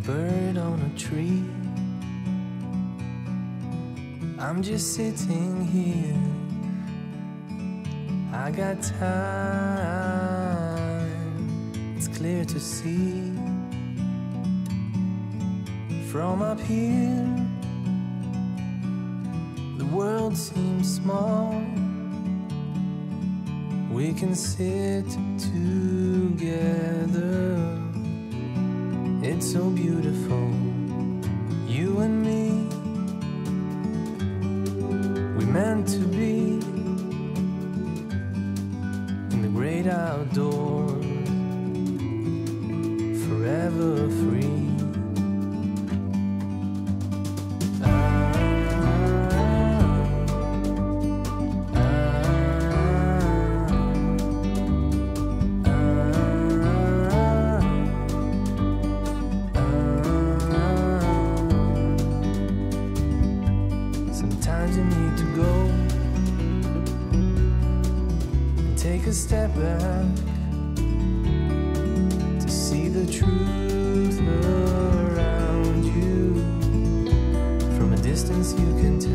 bird on a tree. I'm just sitting here. I got time. It's clear to see. From up here, the world seems small. We can sit together. It's so beautiful, you and me. We meant to be in the great outdoors, forever free. Sometimes you need to go and take a step back to see the truth around you. From a distance you can tell.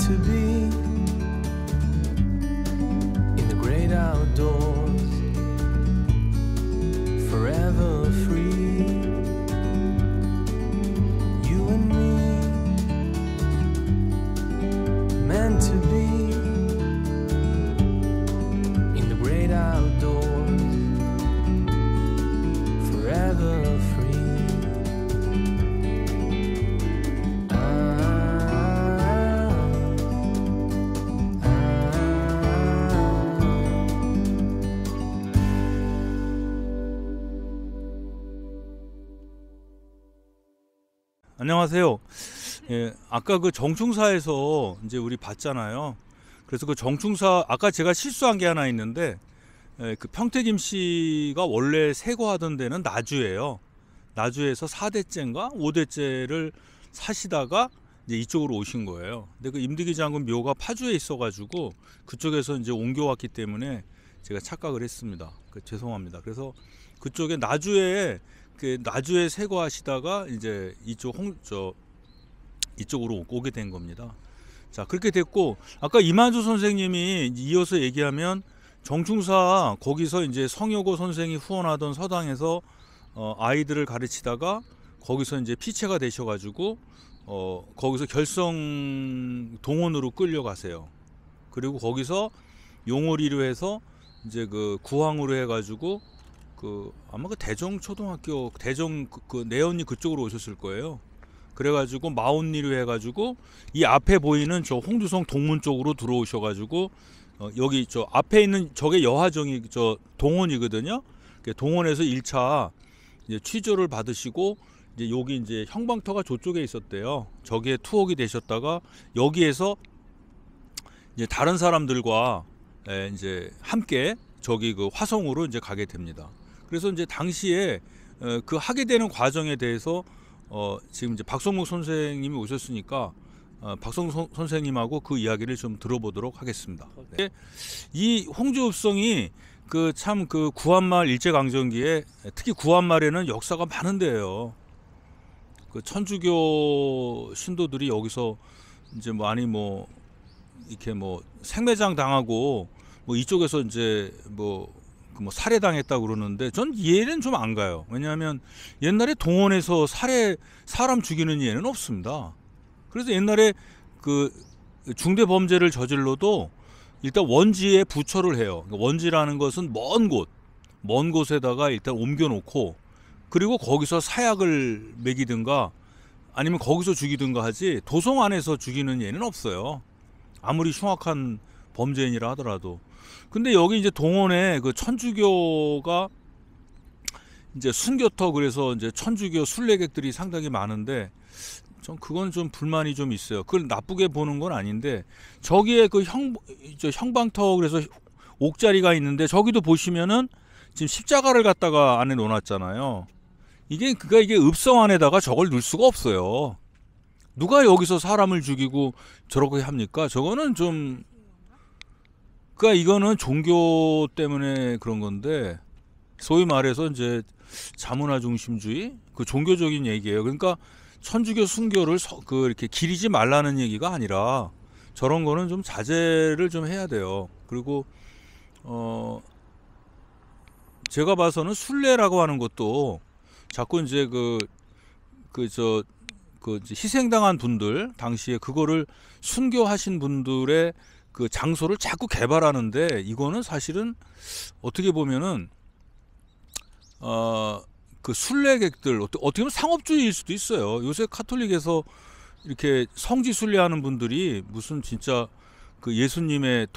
To be in the great outdoors, forever free. You and me, meant to be in the great outdoors, forever free. 안녕하세요. 예, 아까 그 정충사에서 이제 우리 봤잖아요. 그래서 그 정충사 아까 제가 실수한 게 하나 있는데, 그 평택임 씨가 원래 세거하던 데는 나주예요. 나주에서 4대째인가 5대째를 사시다가 이제 이쪽으로 오신 거예요. 근데 그 임득이 장군 묘가 파주에 있어가지고 그쪽에서 이제 옮겨왔기 때문에 제가 착각을 했습니다. 죄송합니다. 그래서 그쪽에 나주에 세거하시다가 이제 이쪽으로 오게 된 겁니다. 자, 그렇게 됐고, 아까 이만주 선생님이 이어서 얘기하면 정충사 거기서 이제 성효고 선생이 후원하던 서당에서 아이들을 가르치다가 거기서 이제 피체가 되셔가지고 거기서 결성 동원으로 끌려가세요. 그리고 거기서 용월이로 해서 이제 그 구황으로 해가지고 아마 그 대정초등학교 그 내언니 그쪽으로 오셨을 거예요. 그래가지고 마온리로 해가지고 이 앞에 보이는 저 홍두성 동문 쪽으로 들어오셔가지고 여기 저 앞에 있는 저게 여하정이 저 동원이거든요. 동원에서 1차 이제 취조를 받으시고 이제 여기 이제 형방터가 저쪽에 있었대요. 저기에 투옥이 되셨다가 여기에서 이제 다른 사람들과 이제 함께 저기 그 화성으로 이제 가게 됩니다. 그래서 이제 당시에 그 하게 되는 과정에 대해서 지금 이제 박성묵 선생님이 오셨으니까 박성묵 선생님하고 그 이야기를 좀 들어보도록 하겠습니다. 네. 이 홍주읍성이 그 참 그 구한말 일제강점기에 특히 구한말에는 역사가 많은데요. 그 천주교 신도들이 여기서 이제 많이 뭐 이렇게 뭐 생매장 당하고 뭐 이쪽에서 이제 뭐 살해당했다고 그러는데 전 이해는 좀 안 가요. 왜냐하면 옛날에 동원에서 사람 죽이는 예는 없습니다. 그래서 옛날에 그 중대 범죄를 저질러도 일단 원지에 부처를 해요. 원지라는 것은 먼 곳에다가 일단 옮겨놓고 그리고 거기서 사약을 먹이든가 아니면 거기서 죽이든가 하지 도성 안에서 죽이는 예는 없어요. 아무리 흉악한 범죄인이라 하더라도. 근데 여기 이제 동원에 그 천주교가 이제 순교터 그래서 이제 천주교 순례객들이 상당히 많은데 전 그건 좀 불만이 좀 있어요. 그걸 나쁘게 보는 건 아닌데 저기에 그 형방터 그래서 옥자리가 있는데 저기도 보시면은 지금 십자가를 갖다가 안에 놓아놨잖아요. 이게 읍성 안에다가 저걸 넣을 수가 없어요. 누가 여기서 사람을 죽이고 저렇게 합니까? 저거는 좀 그러니까 이거는 종교 때문에 그런 건데 소위 말해서 이제 자문화 중심주의 그 종교적인 얘기예요. 그러니까 천주교 순교를 이렇게 기리지 말라는 얘기가 아니라 저런 거는 좀 자제를 좀 해야 돼요. 그리고 제가 봐서는 순례라고 하는 것도 자꾸 이제 이제 희생당한 분들 당시에 그거를 순교하신 분들의 그 장소를 자꾸 개발하는데 이거는 사실은 어떻게 보면은 그 순례객들 어떻게 보면 상업주의일 수도 있어요. 요새 카톨릭에서 이렇게 성지 순례하는 분들이 무슨 진짜 그 예수님의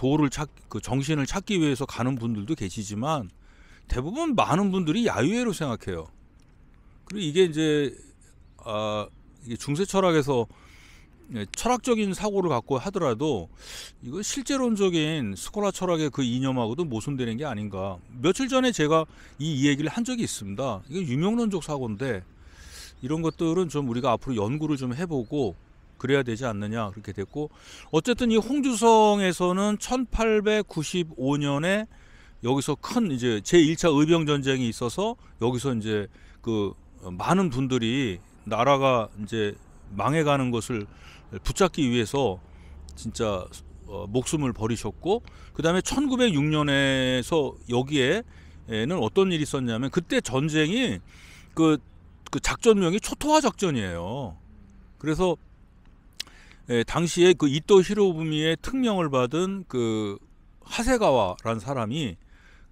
그 정신을 찾기 위해서 가는 분들도 계시지만 대부분 많은 분들이 야유회로 생각해요. 그리고 이게 이제 이게 중세 철학에서 철학적인 사고를 갖고 하더라도 이거 실제론적인 스콜라 철학의 그 이념하고도 모순되는 게 아닌가. 며칠 전에 제가 이 얘기를 한 적이 있습니다. 이게 유명론적 사고인데 이런 것들은 좀 우리가 앞으로 연구를 좀 해보고 그래야 되지 않느냐 그렇게 됐고 어쨌든 이 홍주성에서는 1895년에 여기서 큰 이제 제1차 의병 전쟁이 있어서 여기서 이제 그 많은 분들이 나라가 이제 망해가는 것을 붙잡기 위해서 진짜 목숨을 버리셨고 그 다음에 1906년에서 여기에는 어떤 일이 있었냐면 그때 전쟁이 그 작전명이 초토화 작전이에요. 그래서 당시에 그 이토 히로부미의 특명을 받은 그 하세가와라는 사람이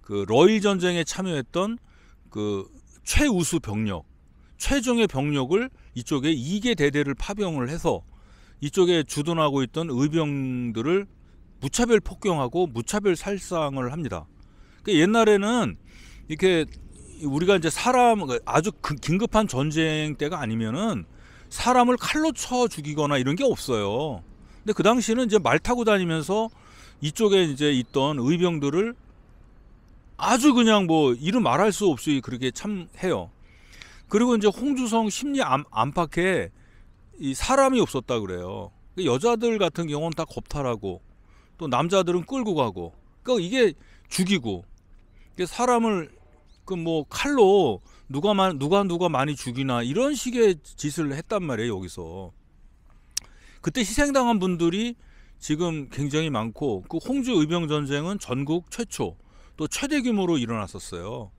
그 러일 전쟁에 참여했던 그 최우수 병력 최종의 병력을 이쪽에 2개 대대를 파병을 해서 이쪽에 주둔하고 있던 의병들을 무차별 폭격하고 무차별 살상을 합니다. 그러니까 옛날에는 이렇게 우리가 이제 사람 아주 긴급한 전쟁 때가 아니면은 사람을 칼로 쳐 죽이거나 이런 게 없어요. 근데 그 당시에는 이제 말 타고 다니면서 이쪽에 이제 있던 의병들을 아주 그냥 뭐 이름 말할 수 없이 그렇게 참 해요. 그리고 이제 홍주성 심리 안팎에 이 사람이 없었다 그래요. 여자들 같은 경우는 다 겁탈하고 또 남자들은 끌고 가고 그러니까 이게 죽이고 사람을 그 뭐 칼로 누가 많이 죽이나 이런 식의 짓을 했단 말이에요. 여기서 그때 희생당한 분들이 지금 굉장히 많고 그 홍주 의병 전쟁은 전국 최초 또 최대 규모로 일어났었어요.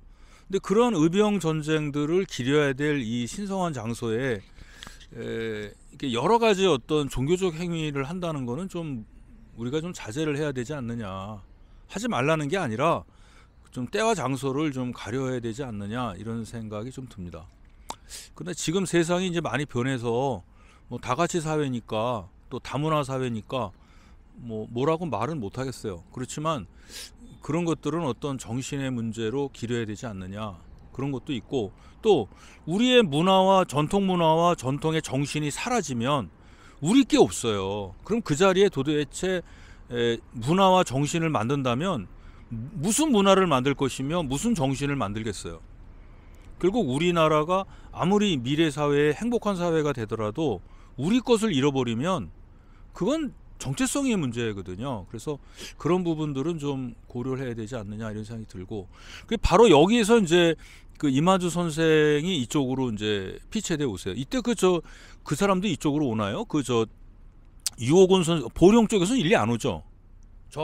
근데 그런 의병 전쟁들을 기려야 될 이 신성한 장소에 이렇게 여러 가지 어떤 종교적 행위를 한다는 거는 좀 우리가 좀 자제를 해야 되지 않느냐. 하지 말라는 게 아니라 좀 때와 장소를 좀 가려야 되지 않느냐 이런 생각이 좀 듭니다. 근데 지금 세상이 이제 많이 변해서 뭐 다같이 사회니까 또 다문화 사회니까 뭐라고 말은 못 하겠어요. 그렇지만 그런 것들은 어떤 정신의 문제로 기려야 되지 않느냐 그런 것도 있고 또 우리의 문화와 전통 문화와 전통의 정신이 사라지면 우리 게 없어요. 그럼 그 자리에 도대체 문화와 정신을 만든다면 무슨 문화를 만들 것이며 무슨 정신을 만들겠어요. 결국 우리나라가 아무리 미래 사회에 행복한 사회가 되더라도 우리 것을 잃어버리면 그건 정체성의 문제거든요. 그래서 그런 부분들은 좀 고려를 해야 되지 않느냐 이런 생각이 들고 바로 여기에서 이제 그 이만주 선생이 이쪽으로 이제 피체돼 오세요. 이때 그 사람도 이쪽으로 오나요? 유호곤 선생 보령 쪽에서는 일리 안 오죠.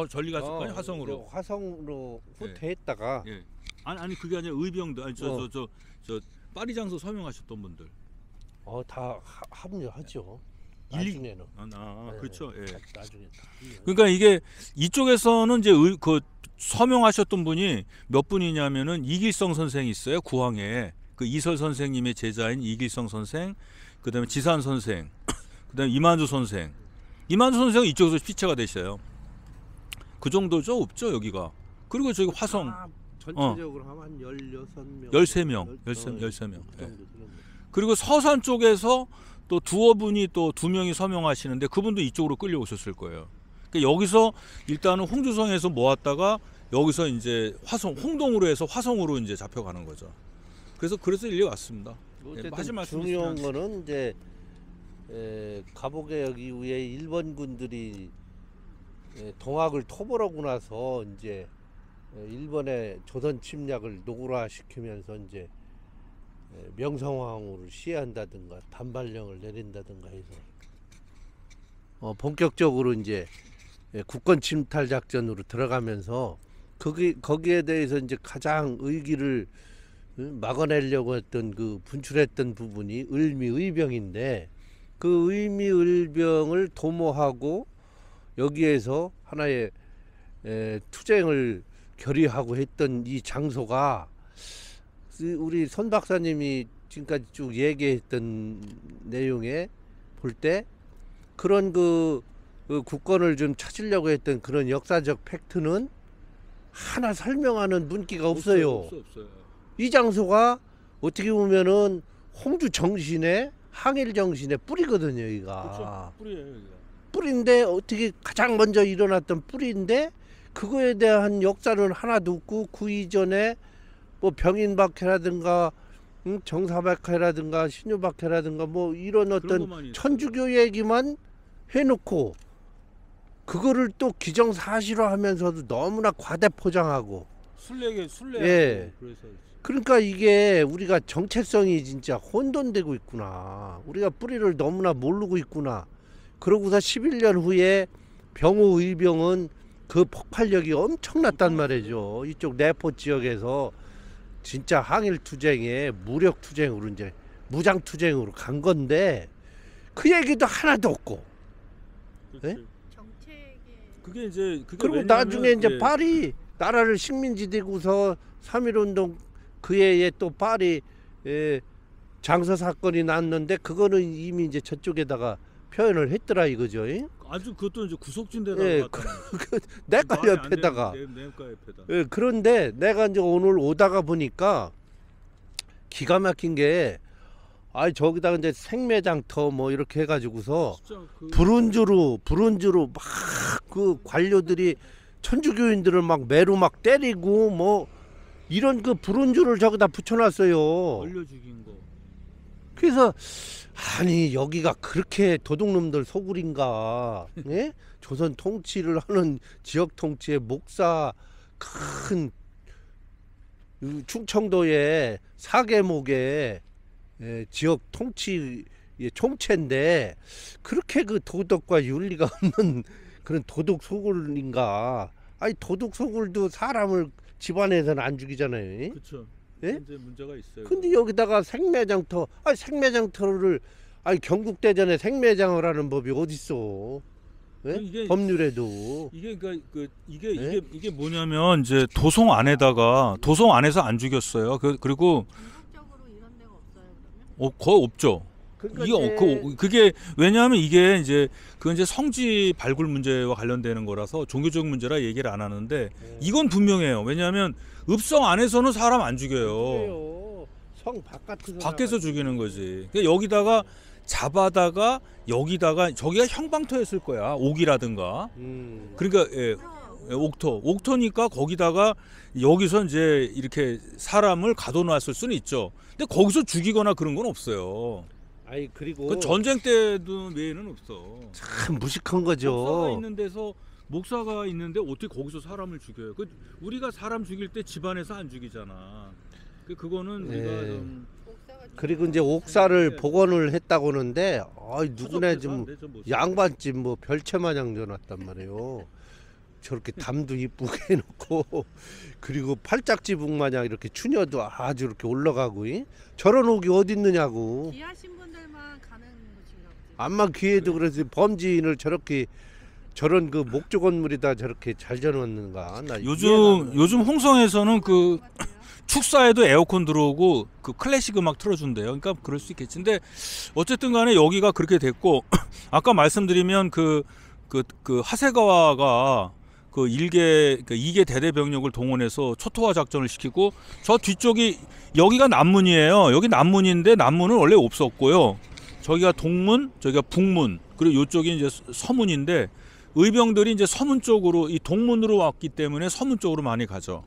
전리 갔을까요? 화성으로. 화성으로 후퇴했다가. 예. 아니 그게 아니라 의병들 아니 저 파리장소 서명하셨던 분들. 다 합류하죠. 나중에는. 그렇죠. 예. 나중에. 그러니까 이게 이쪽에서는 이제 그 서명하셨던 분이 몇 분이냐면은 이길성 선생이 있어요. 구항에 그 이설 선생님의 제자인 이길성 선생, 그다음에 지산 선생, 그다음에 이만주 선생. 이만주 선생은 이쪽에서 피체가 되셔요. 그 정도죠? 없죠 여기가. 그리고 저기 화성 전체적으로 하면 한 16명 13명 예. 그리고 서산 쪽에서 또 두어 분이 또 2명이 서명하시는데 그분도 이쪽으로 끌려오셨을 거예요. 그러니까 여기서 일단은 홍주성에서 모았다가 여기서 이제 홍동으로 해서 화성으로 이제 잡혀가는 거죠. 그래서 일리 왔습니다. 어쨌든 하실 말씀 중요한 있으면. 거는 이제 갑오개혁 이후에 일본군들이 동학을 토벌하고 나서 이제 일본의 조선 침략을 노골화시키면서 이제 명성황후를 시해한다든가 단발령을 내린다든가 해서 본격적으로 이제 국권 침탈 작전으로 들어가면서 거기에 대해서 이제 가장 의기를 막아내려고 했던 그 분출했던 부분이 을미의병인데 그 을미의병을 도모하고 여기에서 하나의 투쟁을 결의하고 했던 이 장소가 우리 손 박사님이 지금까지 쭉 얘기했던 내용에 볼 때 그런 그 국권을 좀 찾으려고 했던 그런 역사적 팩트는 하나 설명하는 문기가 없어요. 없어요. 이 장소가 어떻게 보면은 홍주 정신의 항일 정신의 뿌리거든요, 여기가. 그렇죠. 뿌리예요, 여기가. 뿌리인데 어떻게 가장 먼저 일어났던 뿌리인데 그거에 대한 역사는 하나도 없고 그 이전에 뭐 병인박해라든가 정사박해라든가 신유박해라든가 뭐 이런 어떤 천주교 얘기만 해놓고 그거를 또 기정사실화하면서도 너무나 과대 포장하고 술래. 예. 그래서 그러니까 이게 우리가 정체성이 진짜 혼돈되고 있구나. 우리가 뿌리를 너무나 모르고 있구나. 그러고서 11년 후에 병호 의병은 그 폭발력이 엄청났단 말이죠. 이쪽 내포 지역에서 진짜 항일 투쟁에 무력 투쟁으로 이제 무장 투쟁으로 간 건데 그 얘기도 하나도 없고. 예? 그게 그리고 왜냐하면, 나중에 이제 예. 파리 나라를 식민지 되고서 3.1운동 그 해에 또 파리 장서 사건이 났는데 그거는 이미 이제 저쪽에다가 표현을 했더라 이거죠. 아주 그것도 이제 구석진데다가 예, 내과 옆에다가. 내과 옆에다. 예, 그런데 내가 이제 오늘 오다가 보니까 기가 막힌 게 저기다가 이제 생매장터 뭐 이렇게 해가지고서 진짜 브론즈로 막 그 관료들이 천주교인들을 막 매로 막 때리고 뭐 이런 그 브론즈를 저기다 붙여놨어요. 얼려 죽인 거. 그래서 아니 여기가 그렇게 도둑놈들 소굴인가? 예? 조선 통치를 하는 지역 통치의 목사 큰 충청도의 사계목의 지역 통치의 총체인데 그렇게 그 도덕과 윤리가 없는 그런 도둑 소굴인가? 아니 도둑 소굴도 사람을 집안에서는 안 죽이잖아요. 그렇죠. 예? 이제 문제가 있어요. 근데 여기다가 생매장터, 생매장터를 경국대전에 생매장을 하는 법이 어딨어? 예? 이게- 법률에도. 이게 그러니까 예? 이게 뭐냐면 이제 도성 안에서 안 죽였어요. 그리고 전국적으로 이런 데가 없어요, 그러면? 거의 없죠. 그러니까 이게 그게 왜냐하면 이게 이제 그건 이제 성지 발굴 문제와 관련되는 거라서 종교적 문제라 얘기를 안 하는데 이건 분명해요. 왜냐하면 읍성 안에서는 사람 안 죽여요. 그래요. 성 밖에서 죽이는 거지. 그러니까 여기다가 잡아다가 여기다가 저기가 형방터였을 거야. 옥이라든가. 그러니까 옥터니까 거기다가 여기서 이제 이렇게 사람을 가둬놨을 수는 있죠. 근데 거기서 죽이거나 그런 건 없어요. 그리고 그 전쟁 때도 외에는 없어. 참 무식한 목사가 거죠. 있는 데서 목사가 있는데 어떻게 거기서 사람을 죽여요? 우리가 사람 죽일 때 집안에서 안 죽이잖아. 그거는 우리가 좀 그리고 이제 옥사를 복원을 했다고 하는데 누구네 좀 양반집 뭐 별채 마냥 져놨단 말이에요. 저렇게 담도 이쁘게 해놓고 그리고 팔짝지붕 마냥 이렇게 추녀도 아주 이렇게 올라가고 저런 옥이 어디 있느냐고. 귀하신 분들만 가는 곳인가 보지. 암만 귀해도 그래서 범지인을 저런 그 목조 건물이다 저렇게 잘 져놓는가. 나 요즘 홍성에서는 그 같아요. 축사에도 에어컨 들어오고 그 클래식 음악 틀어준대요. 그러니까 그럴 수 있겠지. 근데 어쨌든 간에 여기가 그렇게 됐고 아까 말씀드리면 그 하세가와가 그 2개 대대 병력을 동원해서 초토화 작전을 시키고 저 뒤쪽이 여기가 남문이에요. 여기 남문인데 남문은 원래 없었고요. 저기가 동문, 저기가 북문, 그리고 이쪽이 이제 서문인데 의병들이 이제 서문 쪽으로 이 동문으로 왔기 때문에 서문 쪽으로 많이 가죠.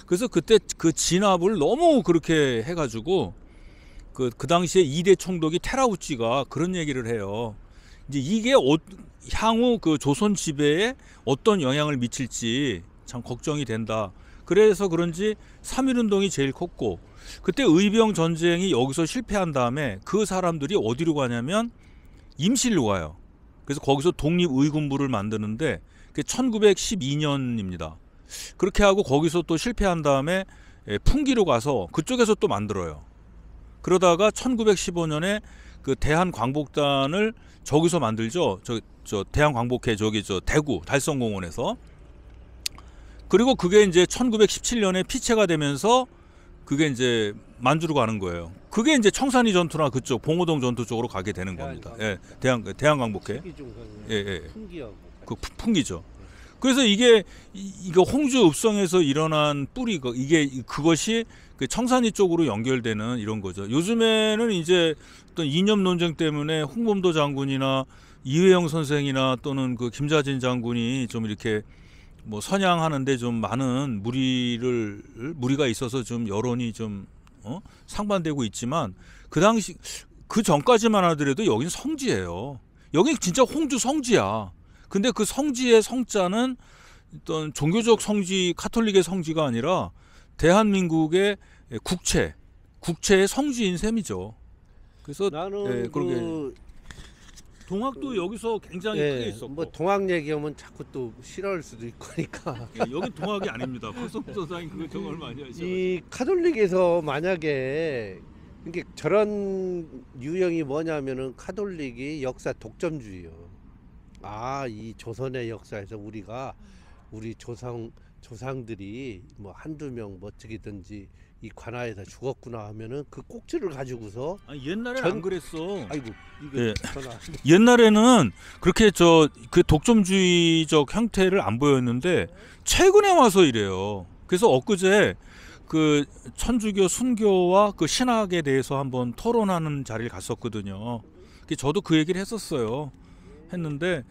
그래서 그때 그 진압을 너무 그렇게 해가지고 그 당시에 2대 총독이 테라우치가 그런 얘기를 해요. 이제 이게 향후 그 조선 지배에 어떤 영향을 미칠지 참 걱정이 된다. 그래서 그런지 3.1운동이 제일 컸고, 그때 의병 전쟁이 여기서 실패한 다음에 그 사람들이 어디로 가냐면 임실로 가요. 그래서 거기서 독립의군부를 만드는데 그게 1912년입니다. 그렇게 하고 거기서 또 실패한 다음에 풍기로 가서 그쪽에서 또 만들어요. 그러다가 1915년에 그 대한광복단을 저기서 만들죠. 저 대한광복회 저기 저 대구 달성공원에서. 그리고 그게 이제 1917년에 피체가 되면서 그게 이제 만주로 가는 거예요. 그게 이제 청산리 전투나 그쪽 봉오동 전투 쪽으로 가게 되는 겁니다. 예, 대한광복회. 예. 풍기하고. 그 풍기죠. 그래서 이게 홍주 읍성에서 일어난 뿌리, 그것이 그 청산리 쪽으로 연결되는 이런 거죠. 요즘에는 이제 어떤 이념 논쟁 때문에 홍범도 장군이나 이회영 선생이나 또는 그 김자진 장군이 좀 이렇게 뭐 선양하는데 좀 많은 무리가 있어서 좀 여론이 좀 상반되고 있지만, 그 당시 그 전까지만 하더라도 여긴 성지예요. 여기 진짜 홍주 성지야. 근데 그 성지의 성자는 어떤 종교적 성지, 카톨릭의 성지가 아니라 대한민국의 국체의 성지인 셈이죠. 그래서 나는 그러게 동학도 여기서 굉장히 크게 있었고. 뭐 동학 얘기하면 자꾸 또 싫어할 수도 있고 하니까. 여긴 동학이 아닙니다. 박성수 선생님 그거 정말 많이 하시죠. 이 카톨릭에서 만약에 이게 저런 유형이 뭐냐면은 카톨릭이 역사 독점주의요. 이 조선의 역사에서 우리 조상들이 뭐 한두 명 멋지기든지 이 관아에서 죽었구나 하면은 그 꼭지를 가지고서 옛날에는 안 그랬어. 아이고 이거 예. 전화. 옛날에는 그렇게 그 독점주의적 형태를 안 보였는데 최근에 와서 이래요. 그래서 엊그제 그 천주교 순교와 그 신학에 대해서 한번 토론하는 자리를 갔었거든요. 저도 그 얘기를 했는데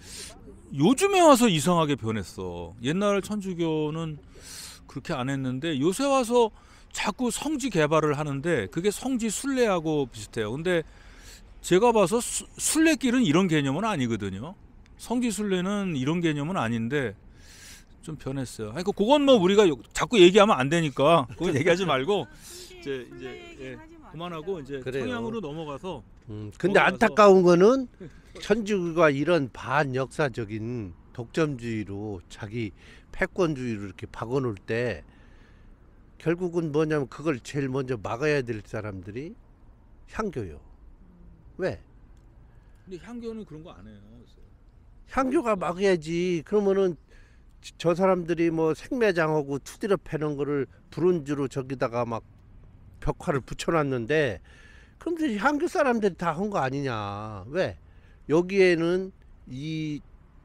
요즘에 와서 이상하게 변했어. 옛날 천주교는 그렇게 안 했는데 요새 와서 자꾸 성지 개발을 하는데 그게 성지 순례하고 비슷해요. 근데 제가 봐서 순례길은 이런 개념은 아니거든요. 성지 순례는 이런 개념은 아닌데 좀 변했어요. 그건 뭐 우리가 자꾸 얘기하면 안 되니까 그건 얘기하지 말고 이제 그만하고 이제 그래요. 청양으로 넘어가서. 근데 안타까운 거는 천주교가 이런 반역사적인 독점주의로 자기 패권주의로 이렇게 박아놓을 때 결국은 뭐냐면 그걸 제일 먼저 막아야 될 사람들이 향교요. 왜? 근데 향교는 그런 거 안 해요. 향교가 막아야지. 그러면은 저 사람들이 뭐 생매장하고 투드려 패는 거를 브론즈로 저기다가 막 벽화를 붙여놨는데 그럼 향교 사람들이 다 한 거 아니냐. 왜? 여기에는 이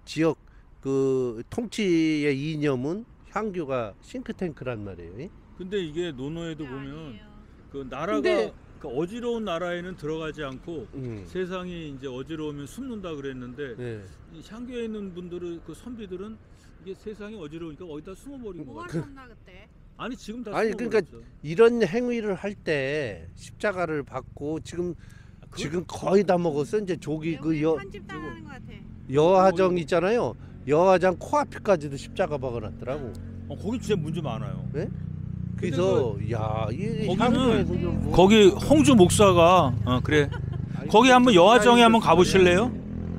지역 그 통치의 이념은 향교가 싱크탱크란 말이에요. 근데 이게 논어에도 보면 아니에요. 그 나라가 근데 그 어지러운 나라에는 들어가지 않고 세상이 이제 어지러우면 숨는다 그랬는데 네. 이 향교에 있는 분들은 그 선비들은 이게 세상이 어지러우니까 어디다 숨어버린 거 뭘 같아요. 썼나 그때? 아니 지금 다 아니, 그러니까 숨어버렸죠. 이런 행위를 할 때 십자가를 받고 지금 거의 다 먹었어. 이제 조기 그 편집당하는 것 같아. 여화정 있잖아요. 여화정 코앞에까지도 십자가 박아놨더라고. 거기 진짜 문제 많아요. 네? 그래서 야, 이 거기는 향교에서 뭐 거기 홍주 목사가 그래 거기 한번 여화정에 한번 가보실래요?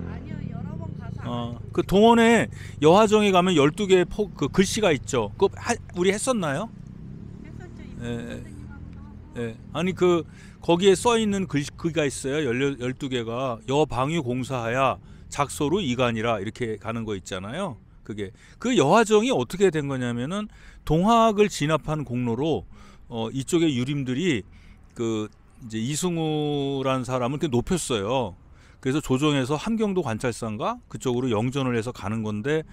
아니요, 여러 번 가서. 그 동원에 여화정에 가면 12개의 그 글씨가 있죠. 그거 우리 했었나요? 했었죠. 예, 선생님하고도 하고. 예. 아니 그 거기에 써 있는 글가 있어요. 12개가 여방위 공사하야 작소로 이간이라 이렇게 가는 거 있잖아요. 그게 그 여화정이 어떻게 된 거냐면은 동학을 진압한 공로로 이쪽의 유림들이 그 이제 이승우라는 사람을 이렇게 높였어요. 그래서 조정에서 함경도 관찰사인가 그쪽으로 영전을 해서 가는 건데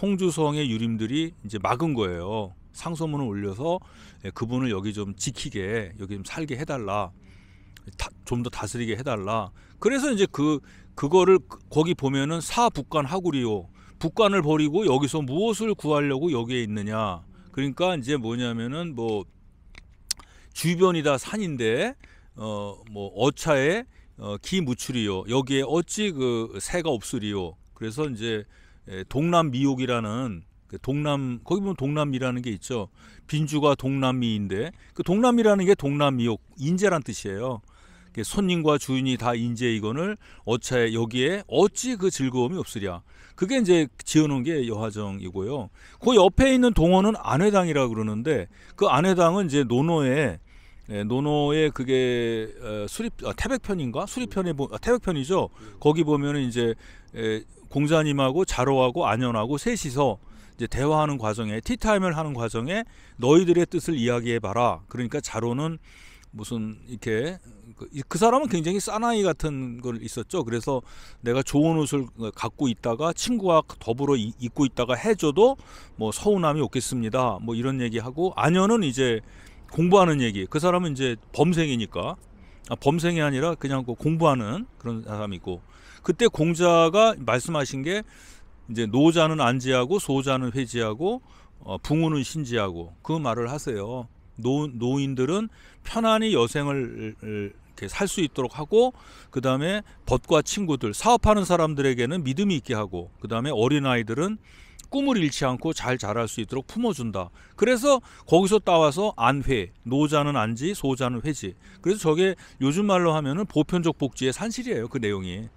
홍주성의 유림들이 이제 막은 거예요. 상소문을 올려서 그분을 여기 좀 지키게 여기 좀 살게 해달라. 좀 더 다스리게 해달라. 그래서 이제 그거를 거기 보면은 사북관 하구리요. 북관을 버리고 여기서 무엇을 구하려고 여기에 있느냐. 그러니까 이제 뭐냐면은 뭐 주변이 다 산인데 뭐 어차에 기 무추리요. 여기에 어찌 그 새가 없으리요. 그래서 이제 동남미옥이라는 그 거기 보면 동남미라는 게 있죠. 빈주가 동남미인데 그 동남미라는 게 동남미옥 인재란 뜻이에요. 손님과 주인이 다 인재이거늘 어차에 여기에 어찌 그 즐거움이 없으랴. 그게 이제 지어놓은 게 여화정이고요. 그 옆에 있는 동원은 안회당이라 그러는데 그 안회당은 이제 노노의 그게 태백편인가 수리편에 태백편이죠. 거기 보면은 이제 공자님하고 자로하고 안현하고 셋이서 이제 대화하는 과정에 티타임을 하는 과정에 너희들의 뜻을 이야기해 봐라. 그러니까 자로는 무슨 이렇게 그 사람은 굉장히 사나이 같은 걸 있었죠. 그래서 내가 좋은 옷을 갖고 있다가 친구와 더불어 입고 있다가 해줘도 뭐 서운함이 없겠습니다. 뭐 이런 얘기하고 안현은 이제 공부하는 얘기. 그 사람은 이제 범생이니까 범생이 아니라 그냥 공부하는 그런 사람이고 그때 공자가 말씀하신 게 이제 노자는 안지하고 소자는 회지하고 붕우는 신지하고 그 말을 하세요. 노인들은 편안히 여생을 이렇게 살 수 있도록 하고 그 다음에 벗과 친구들 사업하는 사람들에게는 믿음이 있게 하고 그 다음에 어린아이들은 꿈을 잃지 않고 잘 자랄 수 있도록 품어준다. 그래서 거기서 따와서 안회, 노자는 안지, 소자는 회지. 그래서 저게 요즘 말로 하면은 보편적 복지의 산실이에요. 그 내용이.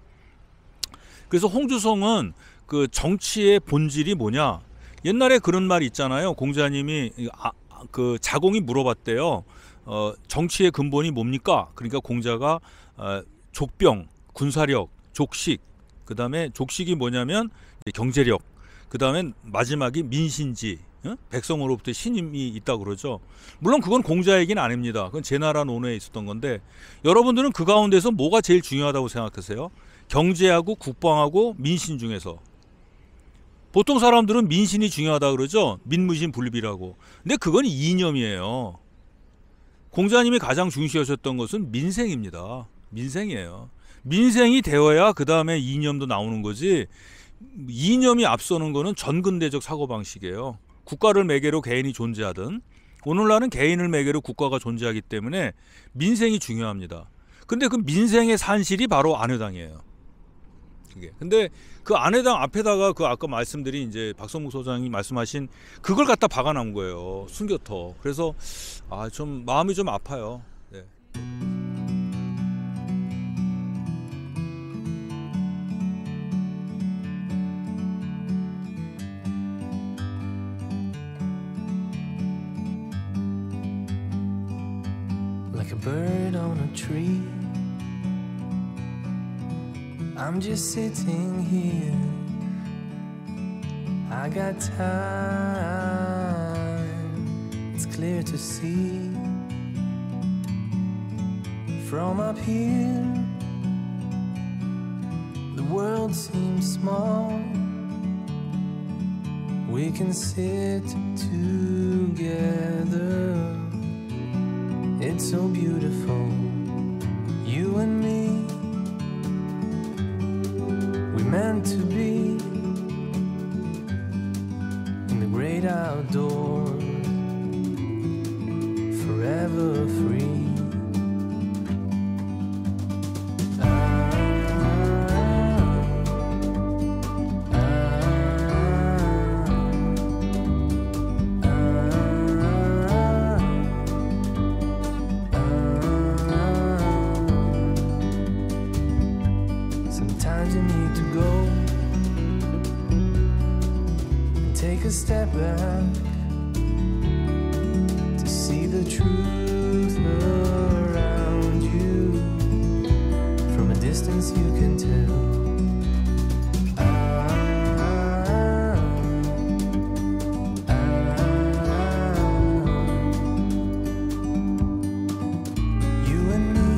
그래서 홍주성은 그 정치의 본질이 뭐냐? 옛날에 그런 말 있잖아요. 공자님이 그 자공이 물어봤대요. 정치의 근본이 뭡니까? 그러니까 공자가 족병, 군사력, 족식, 그 다음에 족식이 뭐냐면 경제력, 그 다음에 마지막이 민신지, 백성으로부터 신임이 있다고 그러죠. 물론 그건 공자 얘기는 아닙니다. 그건 제나라 논어에 있었던 건데 여러분들은 그 가운데서 뭐가 제일 중요하다고 생각하세요? 경제하고 국방하고 민신 중에서 보통 사람들은 민신이 중요하다 그러죠. 민무신 분립이라고. 근데 그건 이념이에요. 공자님이 가장 중시하셨던 것은 민생입니다. 민생이에요. 민생이 되어야 그 다음에 이념도 나오는 거지. 이념이 앞서는 거는 전근대적 사고방식이에요. 국가를 매개로 개인이 존재하든 오늘날은 개인을 매개로 국가가 존재하기 때문에 민생이 중요합니다. 근데 그 민생의 산실이 바로 안회당이에요. 그게. 근데 그 안회당 앞에다가 그 아까 말씀드린 이제 박성묵 소장이 말씀하신 그걸 갖다 박아놓은 거예요. 숨겨터. 그래서 좀 마음이 좀 아파요. 네. Like a bird on a tree, I'm just sitting here. I got time, it's clear to see. From up here, the world seems small. We can sit together. It's so beautiful, you and me. We meant to be in the great outdoors, forever free. Sometimes you need to go and take a step back to see the truth around you. From a distance you can tell. You and me,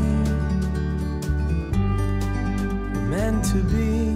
meant to be